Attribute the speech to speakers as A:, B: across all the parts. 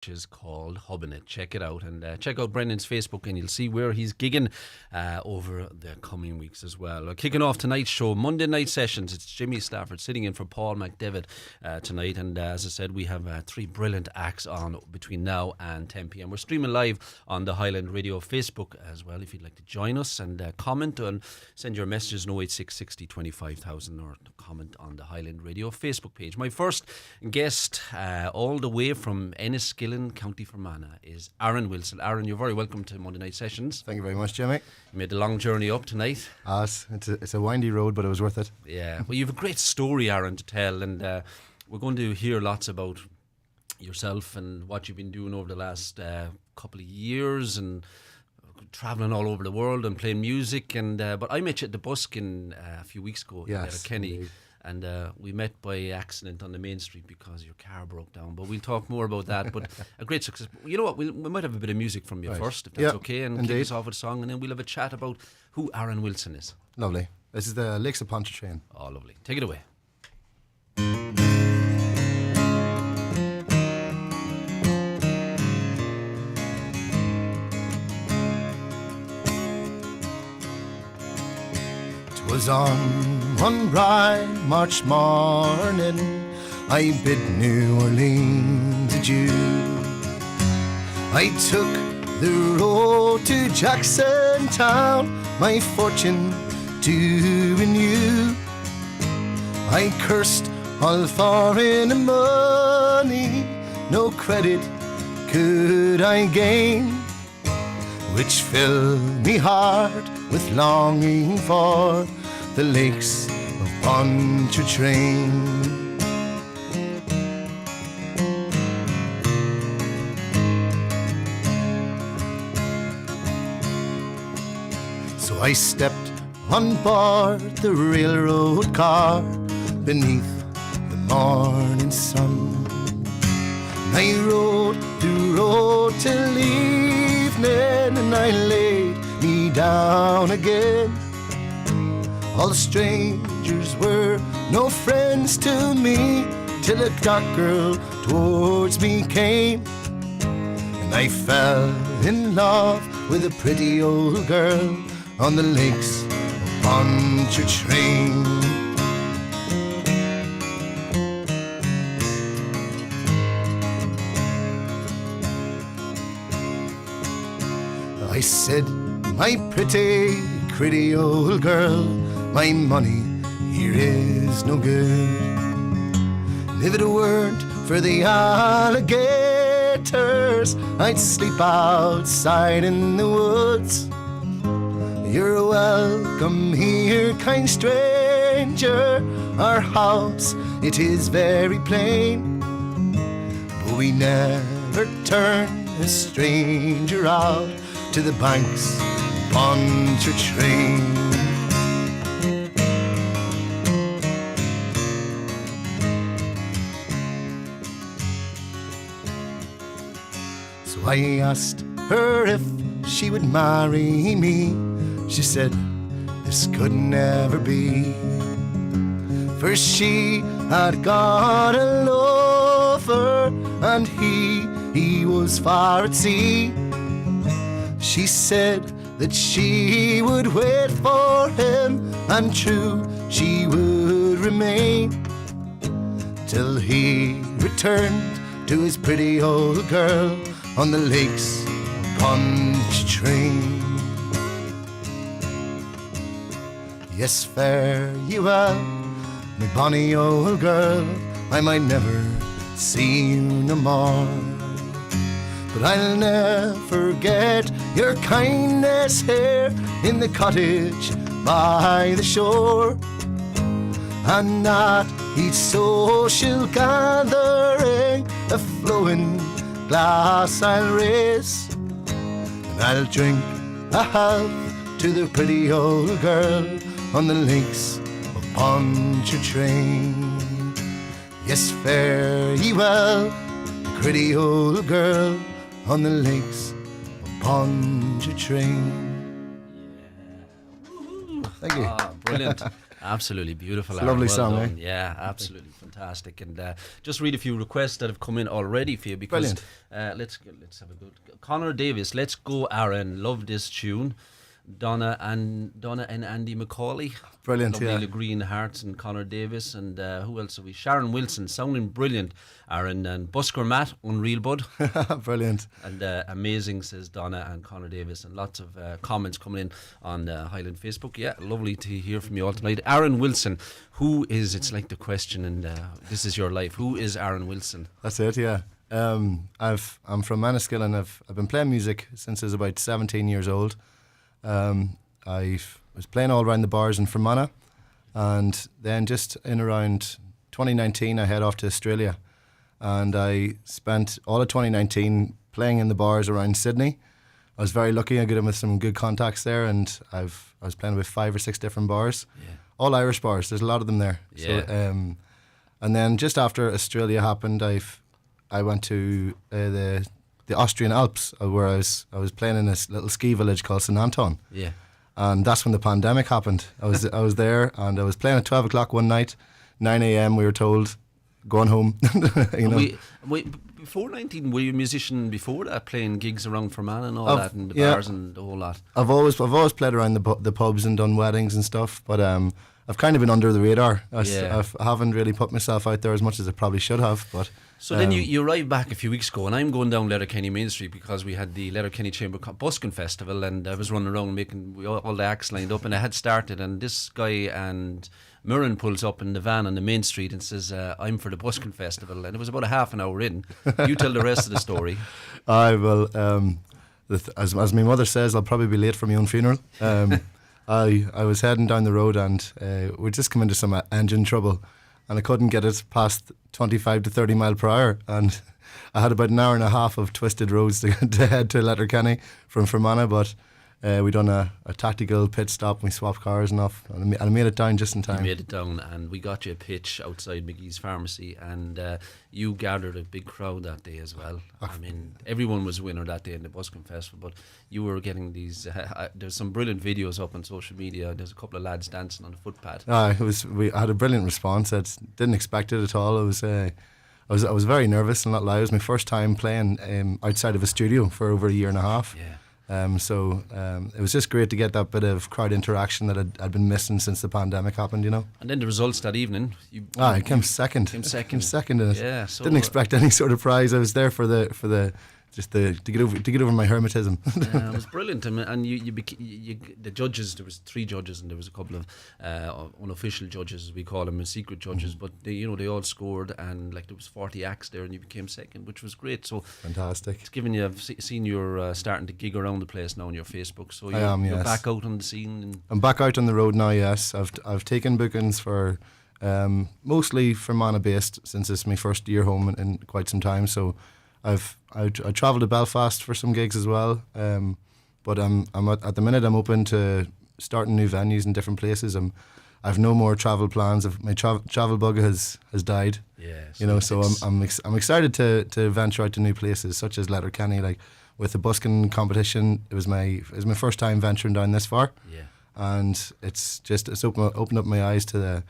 A: which is called Hubbing It. Check it out, and check out Brendan's Facebook, and you'll see where he's gigging over the coming weeks as well. Kicking off tonight's show, Monday Night Sessions. It's Jimmy Stafford sitting in for Paul McDevitt tonight, and as I said, we have three brilliant acts on between now and 10 p.m. We're streaming live on the Highland Radio Facebook as well. If you'd like to join us and comment and send your messages, 086 60 25,000, or comment on the Highland Radio Facebook page. My first guest, all the way from Enniskillen, County Fermanagh, is Aaron Wilson. Aaron, you're very welcome to Monday Night Sessions.
B: Thank you very much, Jimmy.
A: You made the long journey up tonight.
B: It's a windy road, but it was worth it.
A: Yeah, well, you have a great story, Aaron, to tell, and we're going to hear lots about yourself and what you've been doing over the last couple of years, and travelling all over the world and playing music. And but I met you at the Buskin a few weeks ago.
B: Yes,
A: at Kenny.
B: indeed.
A: And we met by accident on the main street because your car broke down. But we'll talk more about that. But a great success. You know what? We might have a bit of music from you first, if that's okay. And
B: indeed.
A: kick us off with a song. And then we'll have a chat about who Aaron Wilson is.
B: Lovely. This is the Lakes of Pontchartrain.
A: Oh, lovely. Take it away.
B: 'Twas on one bright March morning I bid New Orleans adieu. I took the road to Jackson Town, my fortune to renew. I cursed all foreign money, no credit could I gain, which filled me heart with longing for the lakes of Pontchartrain. So I stepped on board the railroad car beneath the morning sun. I rode the road till evening, and I laid me down again. All the strangers were no friends to me, till a dark girl towards me came, and I fell in love with a pretty old girl on the lakes of Pontchartrain. I said, my pretty old girl, my money here is no good. And if it weren't for the alligators, I'd sleep outside in the woods. You're welcome here, kind stranger. Our house, it is very plain, but we never turn a stranger out to the banks of Pontchartrain. So I asked her if she would marry me. She said this could never be, for she had got a lover, and he was far at sea. She said that she would wait for him, and true she would remain, till he returned to his pretty old girl on the lakes of Pontchartrain. Yes, fare you well, my bonny old girl, I might never see you no more, but I'll never forget your kindness here in the cottage by the shore, and at each social gathering a flowing glass I'll raise, and I'll drink a health to the pretty old girl on the lakes of Pontchartrain. Yes, fare ye well, pretty old girl on the lakes of Pontchartrain.
A: Yeah.
B: Thank you.
A: Brilliant. Absolutely beautiful.
B: It's a lovely song,
A: done.
B: eh?
A: Yeah, absolutely fantastic. And just read a few requests that have come in already for you because let's have a good. Connor Davis, let's go, Aaron. Love this tune. Donna and Andy McCauley.
B: Brilliant,
A: Lovely Green Hearts and Connor Davis. And who else have we? Sharon Wilson, sounding brilliant, Aaron. And Busker Matt, Unreal Bud.
B: Brilliant.
A: And amazing, says Donna and Connor Davis. And lots of comments coming in on Highland Facebook. Yeah, lovely to hear from you all tonight. Aaron Wilson, who is, it's like the question, and this is your life. Who is Aaron Wilson?
B: That's it, yeah. I'm from Manasquillan. I've been playing music since I was about 17 years old. I was playing all around the bars in Fermanagh, and then just in around 2019 I head off to Australia, and I spent all of 2019 playing in the bars around Sydney. I was very lucky. I got in with some good contacts there, and I was playing with 5 or 6 different bars, all Irish bars. There's a lot of them there.
A: Yeah.
B: So, and then just after Australia happened, I went to the Austrian Alps, where I was playing in this little ski village called St Anton.
A: Yeah.
B: And that's when the pandemic happened. I was there, and I was playing at 12 o'clock one night. 9 a.m. we were told, going home. you know.
A: Before 19, were you a musician before that, playing gigs around Fermanagh and all that, and the bars and the whole lot?
B: I've always played around the pubs and done weddings and stuff, but I've kind of been under the radar. I haven't really put myself out there as much as I probably should have. But
A: so then you arrived back a few weeks ago, and I'm going down Letterkenny Main Street because we had the Letterkenny Chamber Busking Festival, and I was running around making all the acts lined up, and I had started, and this guy and Murren pulls up in the van on the main street and says, I'm for the Busking Festival, and it was about a half an hour in. You tell the rest of the story.
B: I will, as my mother says, I'll probably be late for my own funeral. I was heading down the road, and we'd just come into some engine trouble, and I couldn't get it past 25 to 30 mile per hour, and I had about an hour and a half of twisted roads to head to Letterkenny from Fermanagh, but we done a tactical pit stop. We swapped cars and off, and I made it down just in time.
A: You made it down, and we got you a pitch outside McGee's Pharmacy, and you gathered a big crowd that day as well. I mean, everyone was a winner that day in the Busking Festival, but you were getting these. There's some brilliant videos up on social media. There's a couple of lads dancing on the footpath.
B: We had a brilliant response. I didn't expect it at all. I was very nervous and not lie. It was my first time playing outside of a studio for over a year and a half.
A: Yeah.
B: So it was just great to get that bit of crowd interaction that I'd been missing since the pandemic happened, you know.
A: And then the results that evening,
B: I came second.
A: Came second.
B: Came second in it.
A: Yeah, so
B: didn't expect any sort of prize. I was there for the to get over my hermetism.
A: It was brilliant, and you the judges. There was 3 judges, and there was a couple of unofficial judges, as we call them, secret judges. But they all scored, and like there was 40 acts there, and you became second, which was great. So
B: fantastic.
A: It's given you. I've seen you're starting to gig around the place now on your Facebook. So
B: you're
A: back out on the scene.
B: I'm back out on the road now. Yes, I've taken bookings for mostly Fermanagh based, since it's my first year home in quite some time. So I travelled to Belfast for some gigs as well, but at the minute I'm open to starting new venues in different places. I've no more travel plans. My travel bug has died.
A: Yes,
B: you know. So I'm excited to venture out to new places such as Letterkenny. Like with the busking competition, it was my first time venturing down this far.
A: Yeah,
B: and it's opened up my eyes to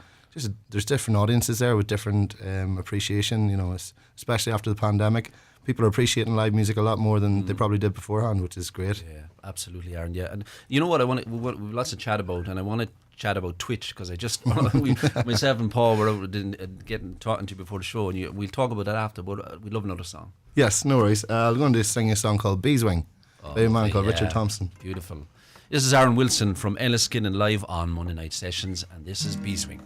B: there's different audiences there with different appreciation. You know, especially after the pandemic. People are appreciating live music a lot more than they probably did beforehand, which is great.
A: Yeah, absolutely, Aaron. Yeah, and you know what we've lots of chat about, and I want to chat about Twitch because I just myself and Paul were out talking to you before the show, and we'll talk about that after. But we'd love another song.
B: Yes, no worries. I'm going to sing a song called Beeswing by a man called Richard Thompson.
A: Beautiful. This is Aaron Wilson from Enniskin and live on Monday Night Sessions, and this is Beeswing.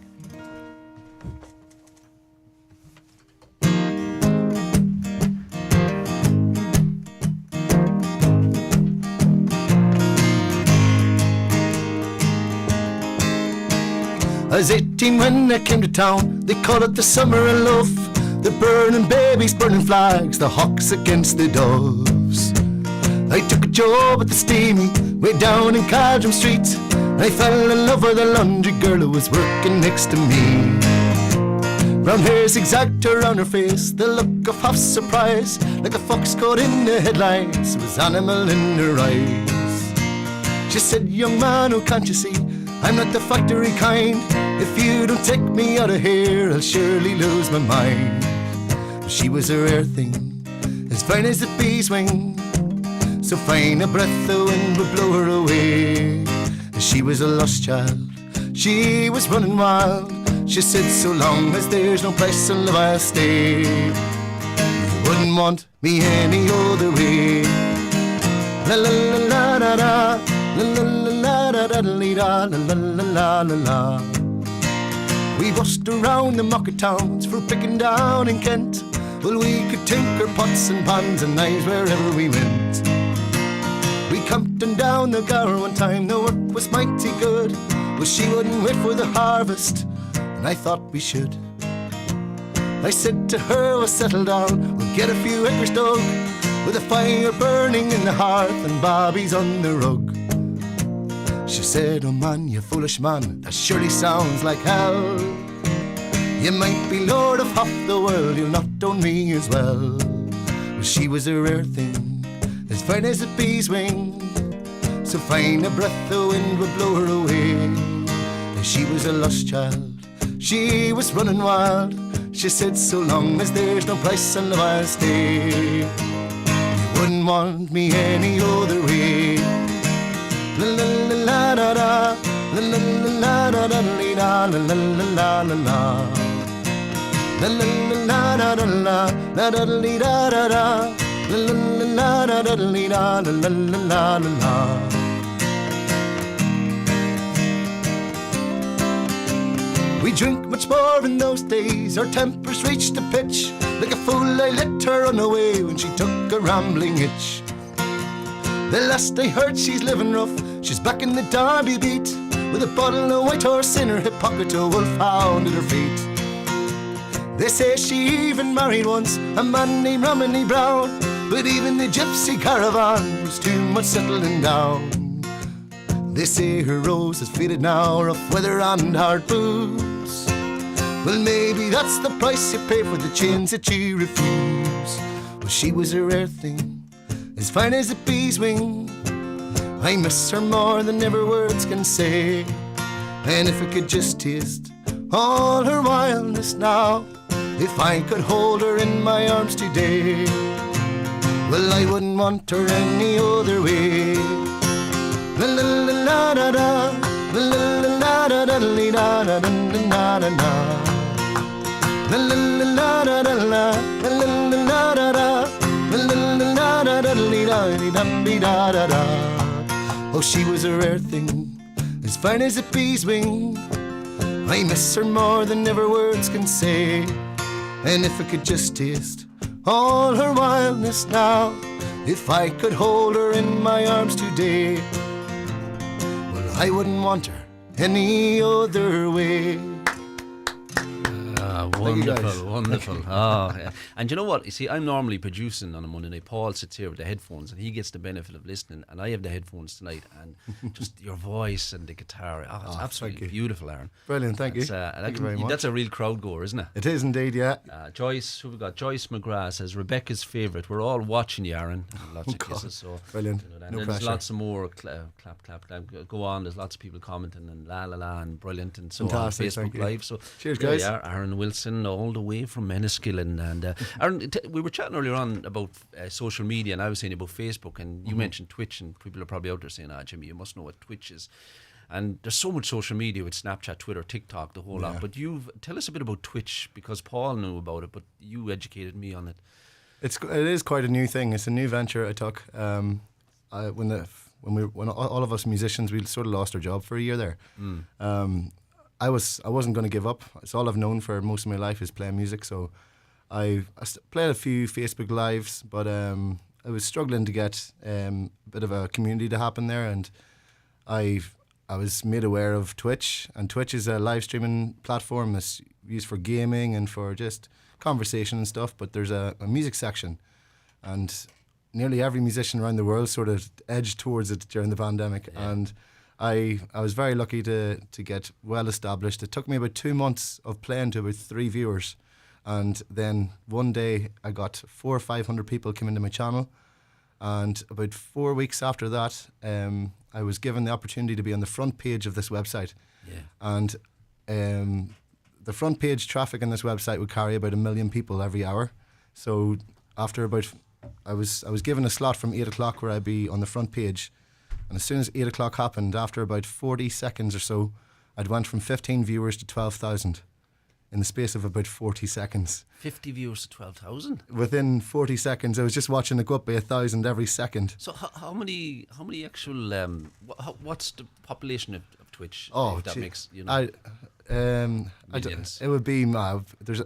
B: I was 18 when I came to town. They call it the summer of love. The burning babies, burning flags, the hawks against the doves. I took a job at the steamy, way down in Caldrum Street. I fell in love with a laundry girl who was working next to me. Brown hair zigzagged around her face, the look of half surprise, like a fox caught in the headlights, was animal in her eyes. She said, young man, oh can't you see, I'm not the factory kind. If you don't take me out of here, I'll surely lose my mind. She was a rare thing, as fine as a bee's wing, so fine a breath the wind would blow her away. She was a lost child, she was running wild. She said, so long as there's no place in love I'll stay. You wouldn't want me any other way. La la la la da da, la la la la da da da, la la la la la. We bussed around the market towns for picking down in Kent. Well, we could tinker pots and pans and knives wherever we went. We camped and down the Gower one time, the work was mighty good. Well, she wouldn't wait for the harvest, and I thought we should. I said to her, we'll settle down, we'll get a few acres dug, with a fire burning in the hearth and bobbies on the rug. She said, oh man, you foolish man, that surely sounds like hell. You might be lord of half the world, you'll not own me as well. Well, she was a rare thing, as fine as a bee's wing, so fine a breath the wind would blow her away. She was a lost child, she was running wild. She said, so long as there's no price in love I'll stay. You wouldn't want me any other way. La la la la da da, la la la la da da la la la la la la. La la la la da da la, la da da da da, la la la da da la la la la la. We drink much more in those days, our tempers reached a pitch. Like a fool I let her run away when she took a rambling itch. The last I heard she's living rough, she's back in the Derby beat, with a bottle of white horse in her hip pocket, a wolfhound at her feet. They say she even married once a man named Romney Brown, but even the gypsy caravan was too much settling down. They say her rose has faded now, rough weather and hard booze. Well, maybe that's the price you pay for the chains that you refuse. Well, she was a rare thing, as fine as a bee's wing. I miss her more than ever words can say. And if I could just taste all her wildness now, if I could hold her in my arms today, well, I wouldn't want her any other way. La la la la da da, la la la la da da da da da da da da. La la la la da la, la la la da da, la la la da da da da da. Oh, she was a rare thing, as fine as a bee's wing. I miss her more than ever words can say. And if I could just taste all her wildness now, if I could hold her in my arms today, I wouldn't want her any other way.
A: Wonderful, wonderful. Oh, yeah. And you know what? You see, I'm normally producing on a Monday night. Paul sits here with the headphones and he gets the benefit of listening, and I have the headphones tonight, and just your voice and the guitar. It's absolutely beautiful, Aaron.
B: Brilliant, thank you. Thank you very much.
A: That's a real crowd goer, isn't it?
B: It is indeed, yeah.
A: Joyce, who we got? Joyce McGrath says, Rebecca's favourite. We're all watching you, Aaron. Lots of kisses. So,
B: brilliant.
A: And there's lots of more clap, clap. Go on. There's lots of people commenting and la la la and brilliant and so
B: fantastic,
A: on Facebook Live. So
B: cheers, guys.
A: There we are, Aaron Wilson, all the way from Enniskillen. And Aaron, we were chatting earlier on about social media, and I was saying about Facebook, and you mentioned Twitch, and people are probably out there saying, Jimmy, you must know what Twitch is. And there's so much social media with Snapchat, Twitter, TikTok, the whole lot. But tell us a bit about Twitch, because Paul knew about it, but you educated me on it.
B: It is quite a new thing. It's a new venture I took. When all of us musicians, we sort of lost our job for a year there. I wasn't going to give up. It's all I've known for most of my life is playing music. So I played a few Facebook Lives, but I was struggling to get a bit of a community to happen there, and I was made aware of Twitch, and Twitch is a live streaming platform that's used for gaming and for just conversation and stuff, but there's a music section, and nearly every musician around the world sort of edged towards it during the pandemic, and I was very lucky to get well established. It took me about 2 months of playing to about 3 viewers, and then one day I got 400 or 500 people come into my channel, and about 4 weeks after that I was given the opportunity to be on the front page of this website, and the front page traffic on this website would carry about 1 million people every hour. So after about, I was given a slot from 8 o'clock where I'd be on the front page, and as soon as 8 o'clock happened, after about 40 seconds or so, I'd went from 15 viewers to 12,000 in the space of about 40 seconds.
A: 50 viewers to 12,000.
B: Within 40 seconds, I was just watching it go up by 1,000 every second.
A: So how many actual what's the population of Twitch?
B: Oh,
A: if that
B: gee,
A: makes millions.
B: It would be there's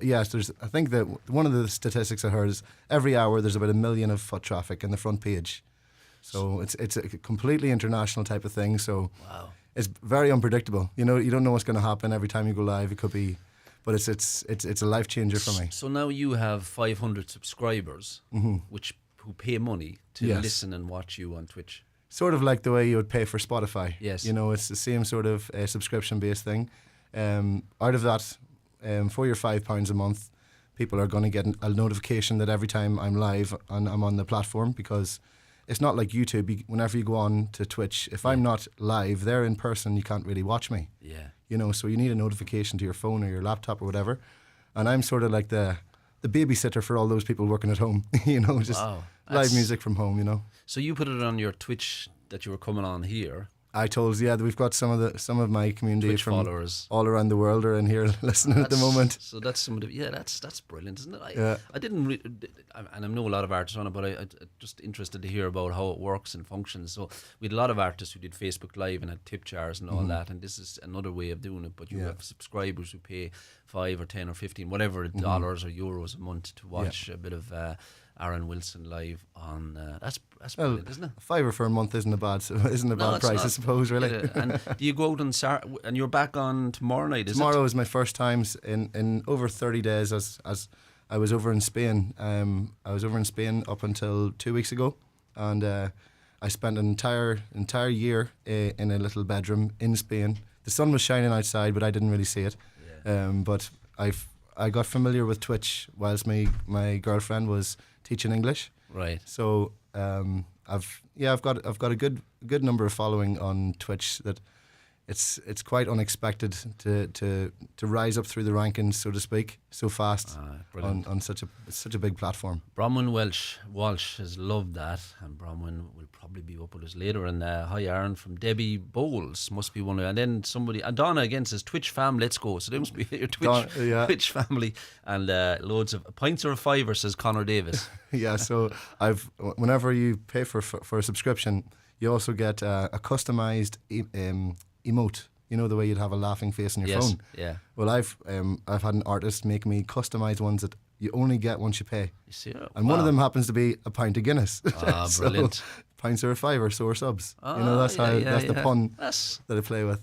B: I think that one of the statistics I heard is every hour there's about 1 million of foot traffic in the front page. So it's a completely international type of thing. So
A: wow.
B: It's very unpredictable. You don't know what's going to happen every time you go live. It could be, but it's a life changer for me.
A: So now you have 500 subscribers, who pay money to
B: Yes.
A: listen and watch you on Twitch.
B: Sort of like the way you would pay for Spotify.
A: Yes.
B: It's the same sort of subscription-based thing. Out of that, for your £5 a month, people are going to get a notification that every time I'm live and I'm on the platform, because it's not like YouTube. Whenever you go on to Twitch, if I'm not live there in person, you can't really watch me.
A: Yeah.
B: So you need a notification to your phone or your laptop or whatever. And I'm sort of like the babysitter for all those people working at home, just
A: Wow.
B: live music from home,
A: So you put it on your Twitch that you were coming on here.
B: I told that we've got some of my community
A: Twitch
B: from
A: followers
B: all around the world are in here listening at the moment.
A: So that's some of the that's brilliant, isn't it?
B: Yeah.
A: I didn't and I know a lot of artists on it, but I just interested to hear about how it works and functions. So we had a lot of artists who did Facebook Live and had tip jars and all that, and this is another way of doing it. But you have subscribers who pay 5 or 10 or 15, whatever dollars or euros a month to watch a bit of Aaron Wilson live on. That's brilliant, isn't it?
B: $5 for a month isn't a bad
A: No,
B: price,
A: it's
B: I
A: not.
B: suppose, really.
A: And do you go out on and you're back on tomorrow night?
B: Tomorrow is my first time in over 30 days as I was over in Spain. I was over in Spain up until 2 weeks ago, and I spent an entire year in a little bedroom in Spain. The sun was shining outside, but I didn't really see it.
A: Yeah.
B: But I got familiar with Twitch whilst my girlfriend was teaching English.
A: Right.
B: So I've got a good number of following on Twitch. That it's quite unexpected to rise up through the rankings, so to speak, so fast on such a big platform.
A: Bronwyn Walsh has loved that, and Bronwyn will probably be up with us later. And hi Aaron from Debbie Bowles must be one of, and then somebody, and Donna again says Twitch fam, let's go. So they must be your Twitch family, and loads of pints or a fiver, says Connor Davis.
B: Yeah, so whenever you pay for a subscription, you also get a customized emote. The way you'd have a laughing face on your phone.
A: Yeah.
B: Well, I've had an artist make me customize ones that you only get once you pay.
A: You see,
B: and one of them happens to be a pint of Guinness.
A: Ah, brilliant.
B: So, pints are a fiver, so are subs. That's the pun that I play with.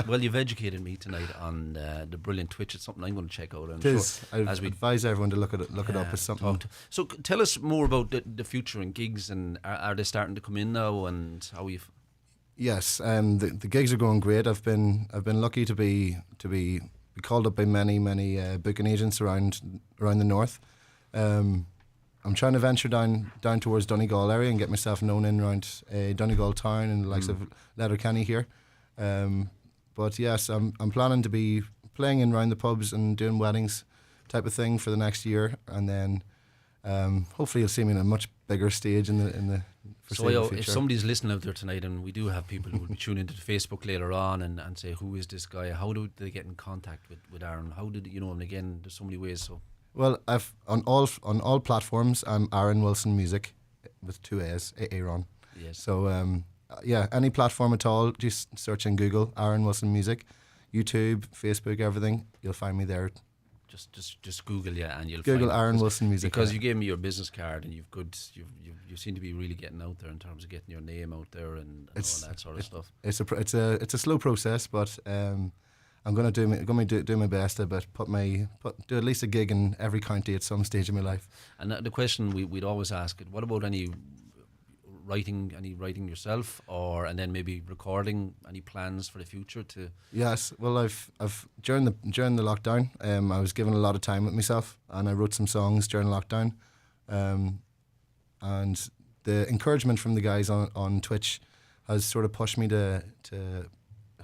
A: Well, you've educated me tonight on the brilliant Twitch. It's something I'm going to check out.
B: I advise everyone to look it up as something.
A: So tell us more about the future and gigs, and are they starting to come in now, and how you?
B: Yes, the gigs are going great. I've been lucky to be called up by many booking agents around the north. I'm trying to venture down towards Donegal area and get myself known in around Donegal town and the likes of Letterkenny here. But yes, I'm planning to be playing in around the pubs and doing weddings type of thing for the next year, and then hopefully you'll see me in a much bigger stage in the foreseeable future.
A: If somebody's listening out there tonight, and we do have people who will be tuning into Facebook later on and say, who is this guy? How do they get in contact with Aaron? How did and again, there's so many ways. So
B: well, I've on all platforms, I'm Aaron Wilson Music with 2 A's, Aaron.
A: Yes.
B: So any platform at all, just search in Google Aaron Wilson Music, YouTube, Facebook, everything. You'll find me there.
A: Just Google and you'll
B: Google
A: find
B: Aaron Wilson Music,
A: because you gave me your business card, and you seem to be really getting out there in terms of getting your name out there and all that sort of stuff.
B: It's a slow process, but I'm going to do my best to do at least a gig in every county at some stage of my life.
A: And the question we'd always ask: what about any writing yourself, and then maybe recording? Any plans for the future to? Yes,
B: well, I've during the lockdown, I was given a lot of time with myself, and I wrote some songs during lockdown, and the encouragement from the guys on Twitch has sort of pushed me to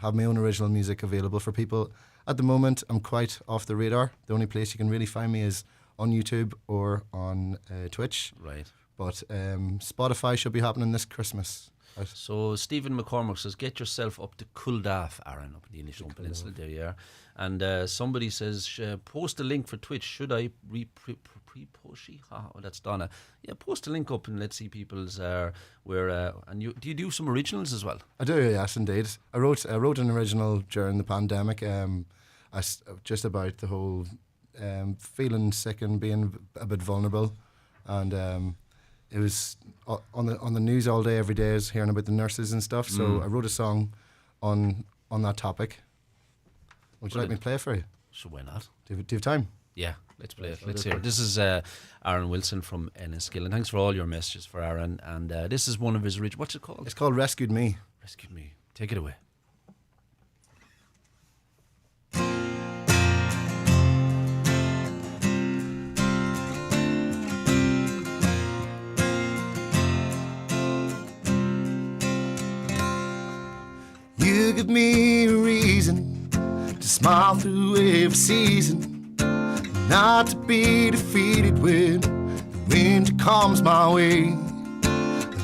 B: have my own original music available for people at the moment, I'm quite off the radar. The only place you can really find me is on YouTube or on Twitch.
A: Right.
B: But Spotify should be happening this Christmas.
A: So Stephen McCormick says, get yourself up to Culdaff, Aaron, up in the Inishon Peninsula. There you are. And somebody says, post a link for Twitch. Should I pre-push? Oh, that's Donna. Yeah, post a link up and let's see people's and do you do some originals as well?
B: I do, yes, indeed. I wrote an original during the pandemic. Just about the whole feeling sick and being a bit vulnerable, and it was on the news all day, every day, is hearing about the nurses and stuff. So I wrote a song on that topic. Would you like me to play it for you?
A: So why not?
B: Do you have time?
A: Yeah, let's play it. Let's hear it. This is Aaron Wilson from Enniskillen. And thanks for all your messages for Aaron. And this is one of his original. What's it called?
B: It's called Rescued Me.
A: Rescued Me. Take it away.
B: You give me a reason to smile through every season, not to be defeated when the winter comes my way. And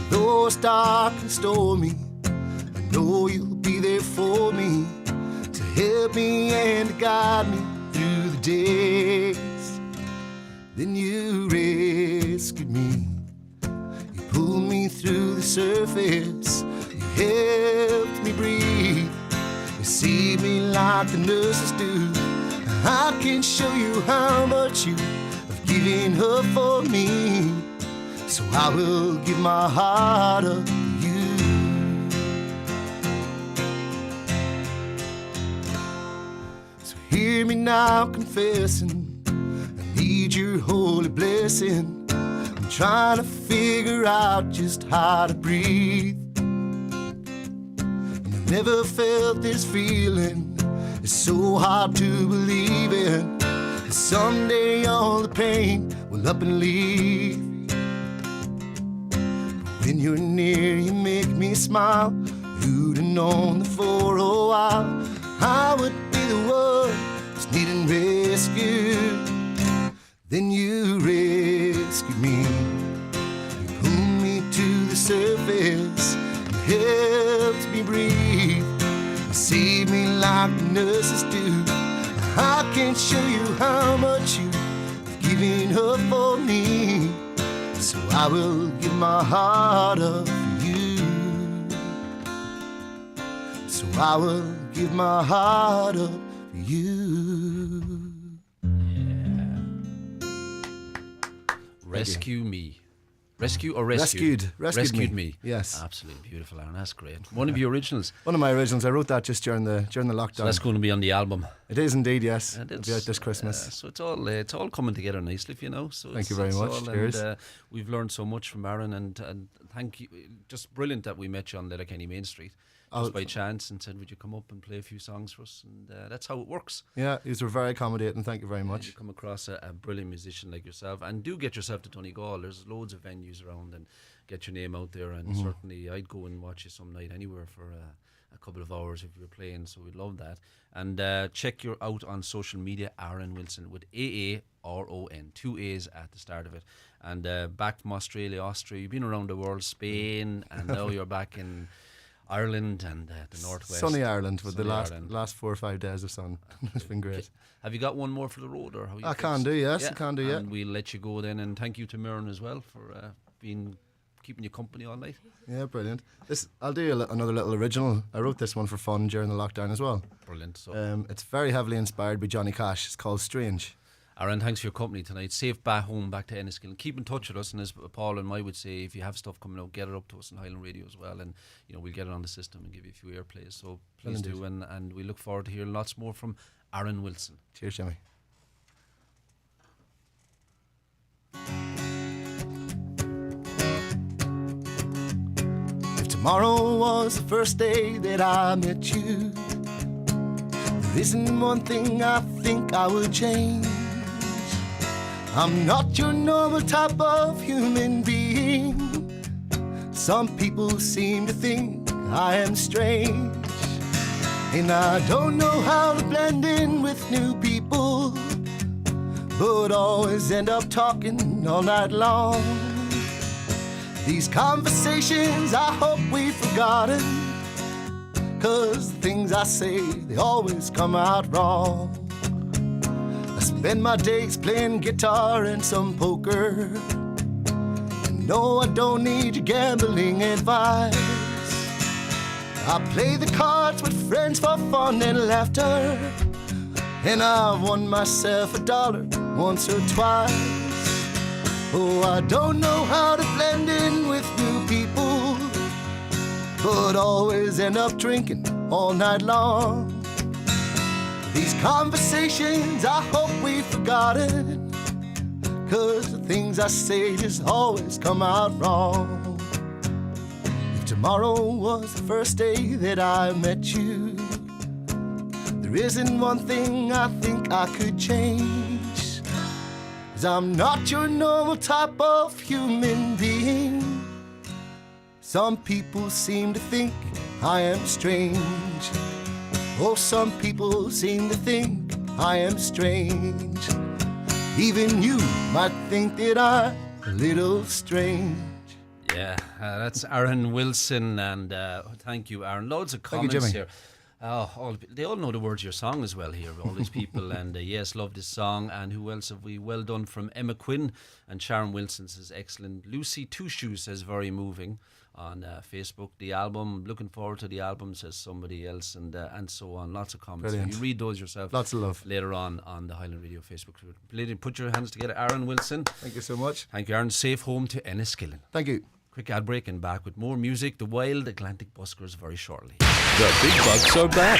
B: though it's dark and stormy, I know you'll be there for me, to help me and to guide me through the days. Then you rescued me, you pulled me through the surface, you helped me breathe, you saved me like the nurses do. I can't show you how much you have given up for me, so I will give my heart up to you. So hear me now confessing, I need your holy blessing. I'm trying to figure out just how to breathe, and I never felt this feeling. It's so hard to believe in, that someday all the pain will up and leave. But when you're near, you make me smile. Who'd have known that for a while I would be the one who's needing rescued? Then you rescued me, you pulled me to the surface, and helped me breathe, save me like the nurses do. I can't show you how much you've given up for me, so I will give my heart up for you. So I will give my heart up for you.
A: Rescue Me. Rescue or rescued?
B: Rescued
A: me.
B: me. Yes.
A: Absolutely beautiful, Aaron. That's great. One of your originals.
B: One of my originals. I wrote that just during the lockdown.
A: So that's going to be on the album.
B: It is indeed, yes. It'll be out this Christmas.
A: So it's all coming together nicely, you know. So
B: thank you very much. Cheers.
A: And, we've learned so much from Aaron, and thank you. Just brilliant that we met you on Letterkenny Main Street. Just by chance, and said, would you come up and play a few songs for us? And that's how it works.
B: Yeah, you were very accommodating. Thank you very much.
A: You come across a brilliant musician like yourself, and do get yourself to Donegal. There's loads of venues around, and get your name out there. And certainly, I'd go and watch you some night anywhere for a couple of hours if you're playing. So we'd love that. And check you out on social media, Aaron Wilson, with AARON, 2 A's at the start of it. And back from Austria. You've been around the world, Spain, and now you're back in Ireland and the northwest.
B: Sunny Ireland with the last 4 or 5 days of sun. It's been great.
A: Have you got one more for the road, or how you
B: I can do, yes. I can do, yeah.
A: And we'll let you go then. And thank you to Mirren as well for keeping you company all night.
B: Yeah, brilliant. I'll do another little original. I wrote this one for fun during the lockdown as well.
A: Brilliant. So
B: it's very heavily inspired by Johnny Cash. It's called Strange.
A: Aaron, thanks for your company tonight. Safe back home, back to Enniskillen. Keep in touch with us, and as Paul and I would say, if you have stuff coming out, get it up to us on Highland Radio as well, and we'll get it on the system and give you a few airplays. So please do, and we look forward to hearing lots more from Aaron Wilson.
B: Cheers, Jimmy. If tomorrow was the first day that I met you, there isn't one thing I think I would change. I'm not your normal type of human being. Some people seem to think I am strange. And I don't know how to blend in with new people, but always end up talking all night long. These conversations I hope we've forgotten, 'cause the things I say, they always come out wrong. I spend my days playing guitar and some poker, and no, I don't need your gambling advice. I play the cards with friends for fun and laughter, and I've won myself $1 once or twice. Oh, I don't know how to blend in with new people, but always end up drinking all night long. These conversations I hope we've forgotten, 'cause the things I say just always come out wrong. If tomorrow was the first day that I met you, there isn't one thing I think I could change, 'cause I'm not your normal type of human being. Some people seem to think I am strange. Oh, some people seem to think I am strange. Even you might think that I'm a little strange.
A: Yeah, that's Aaron Wilson, and thank you, Aaron. Loads of comments
B: Jimmy.
A: here. They all know the words of your song as well here, all these people. And yes, love this song. And who else have we? Well done from Emma Quinn. And Sharon Wilson says, excellent. Lucy Two Shoes says, very moving on Facebook. The album, looking forward to the album, says somebody else, and so on. Lots of comments.
B: Brilliant.
A: You read those yourself.
B: Lots of love.
A: Later on the Highland Radio Facebook group. Lady, put your hands together, Aaron Wilson.
B: Thank you so much.
A: Thank you, Aaron. Safe home to Enniskillen.
B: Thank you.
A: Quick ad break and back with more music. The Wild Atlantic Buskers very shortly.
C: The Big Bucks are back.